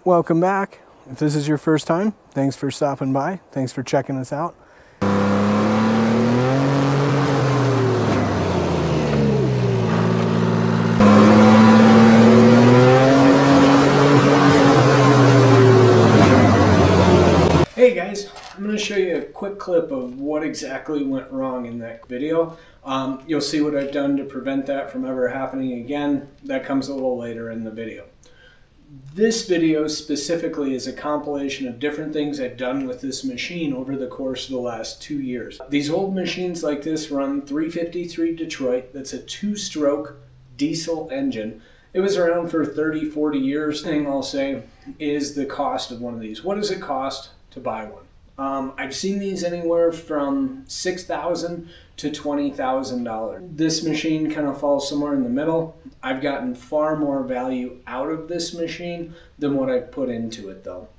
Welcome back. If this is your first time, thanks for stopping by. Thanks for checking us out. Hey guys, I'm going to show you a quick clip of what exactly went wrong in that video. You'll see what I've done to prevent that from ever happening again. That comes a little later in the video. This video specifically is a compilation of different things I've done with this machine over the course of the last 2 years. These old machines like this run 353 Detroit. That's a 2-stroke diesel engine. It was around for 30, 40 years. The thing I'll say is the cost of one of these. What does it cost to buy one? I've seen these anywhere from $6,000 to $20,000. This machine kind of falls somewhere in the middle. I've gotten far more value out of this machine than what I've put into it though.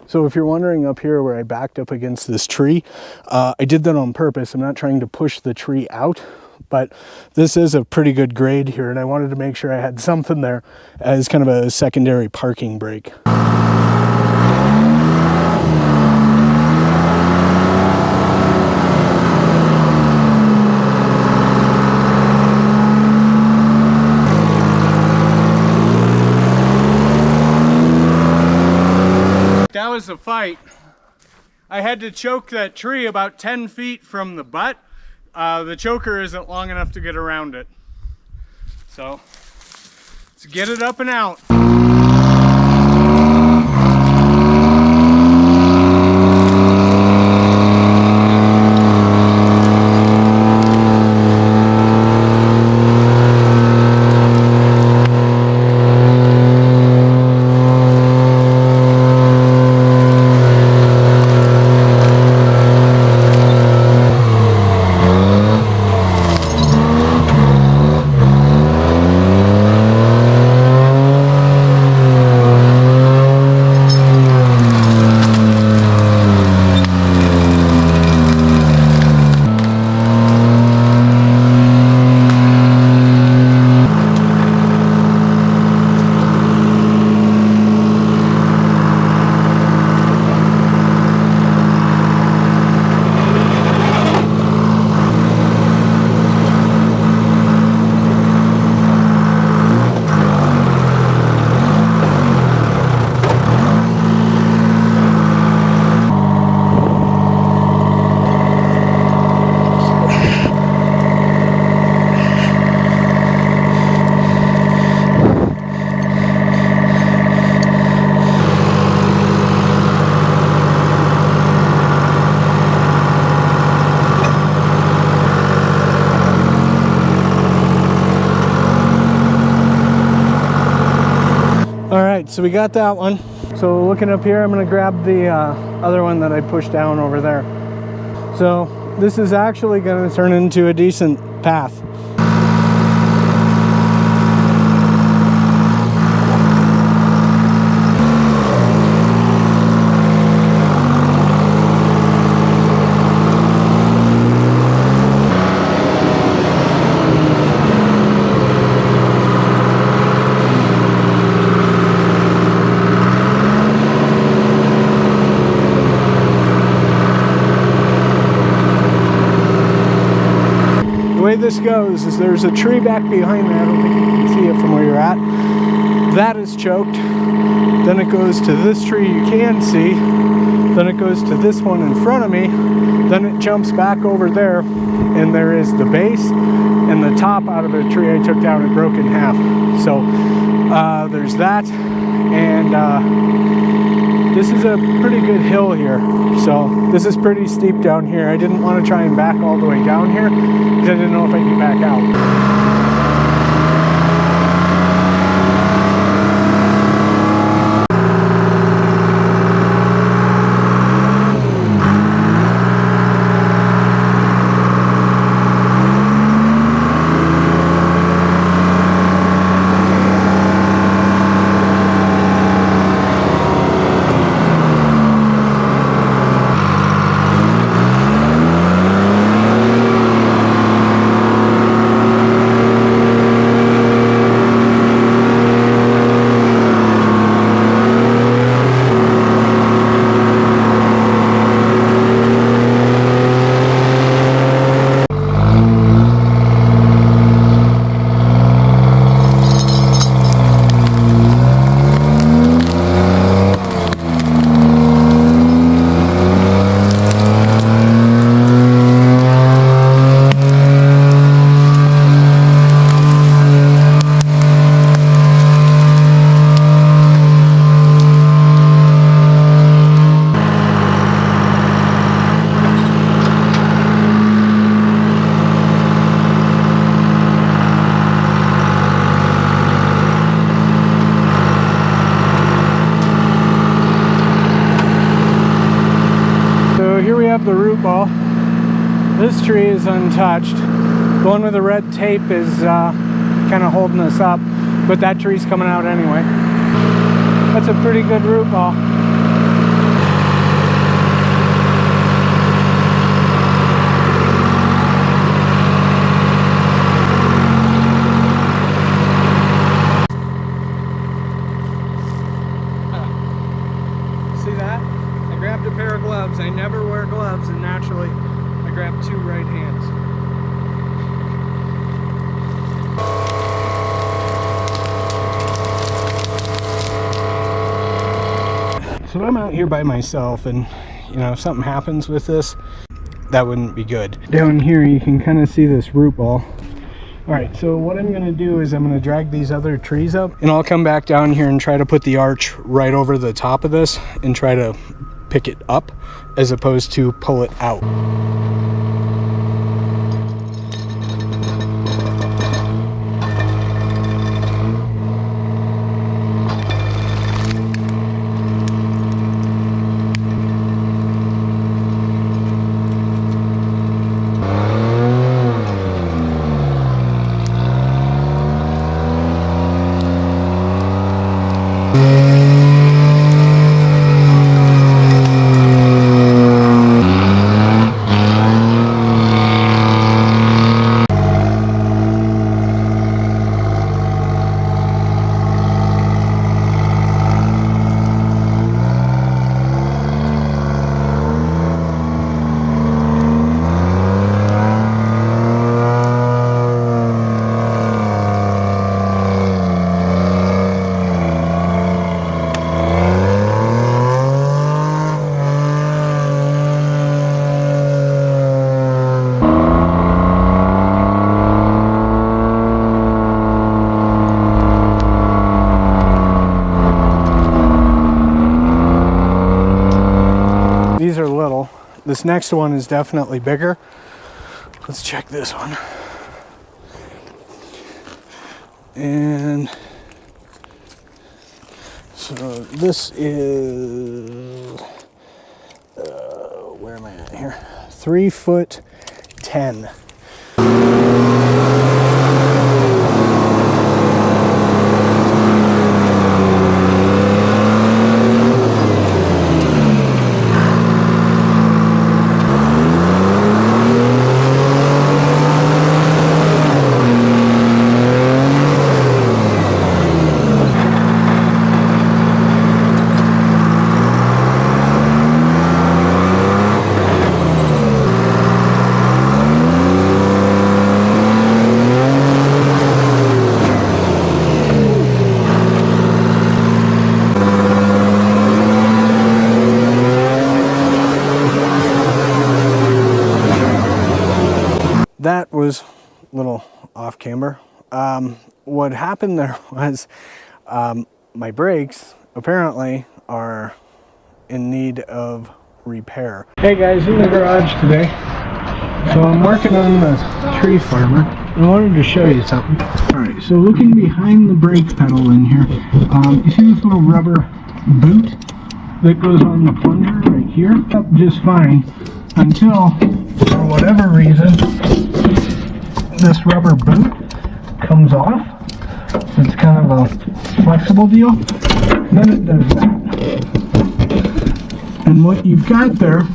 So if you're wondering up here where I backed up against this tree, I did that on purpose. I'm not trying to push the tree out, but this is a pretty good grade here, and I wanted to make sure I had something there as kind of a secondary parking brake. That was a fight. I had to choke that tree about 10 feet from the butt. The choker isn't long enough to get around it. So, let's get it up and out. Alright, so we got that one. So looking up here, I'm going to grab the other one that I pushed down over there. So this is actually going to turn into a decent path. This goes is there's a tree back behind me. I don't think you can see it from where you're at. That is choked. Then it goes to this tree you can see. Then it goes to this one in front of me. Then it jumps back over there, and there is the base and the top out of the tree I took down and broke in half. So there's that, and this is a pretty good hill here. So this is pretty steep down here. I didn't want to try and back all the way down here because I didn't know if I could back out. grab the root ball. This tree is untouched. The one with the red tape is kind of holding us up, but that tree's coming out anyway. That's a pretty good root ball. See that? I grabbed a pair of gloves. I never wear gloves, and naturally I grabbed two right hands. So I'm out here by myself, and you know, if something happens with this, that wouldn't be good. Down here you can kind of see this root ball. Alright, so what I'm going to do is I'm going to drag these other trees up, and I'll come back down here and try to put the arch right over the top of this and try to pick it up as opposed to pull it out. These are little. This next one is definitely bigger. Let's check this one. And so this is, where am I at here? 3'10". That was a little off camber. What happened there was my brakes apparently are in need of repair. Hey guys, in the garage today. So I'm working on the tree farmer. I wanted to show you something. Alright, so looking behind the brake pedal in here, you see this little rubber boot that goes on the plunger right here? Up just fine until, for whatever reason, this rubber boot comes off. It's kind of a flexible deal. Then it does that. And what you've got there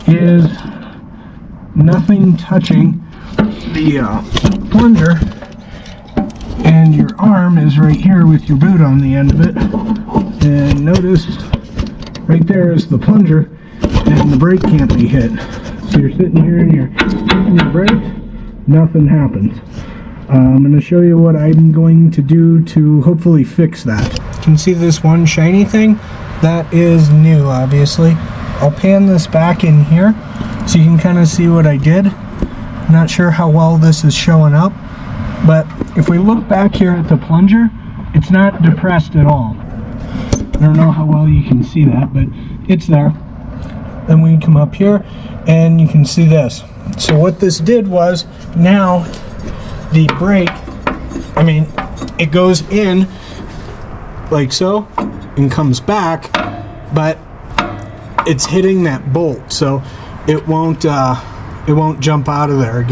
is nothing touching the plunger, and your arm is right here with your boot on the end of it. And notice right there is the plunger, and the brake can't be hit. So you're sitting here and you're hitting your brakes, nothing happens. I'm going to show you what I'm going to do to hopefully fix that. You can see this one shiny thing? That is new, obviously. I'll pan this back in here so you can kind of see what I did. I'm not sure how well this is showing up, but if we look back here at the plunger, it's not depressed at all. I don't know how well you can see that, but it's there. Then we come up here and you can see this. So what this did was, now the brake, it goes in like so and comes back, but it's hitting that bolt, so it won't jump out of there again.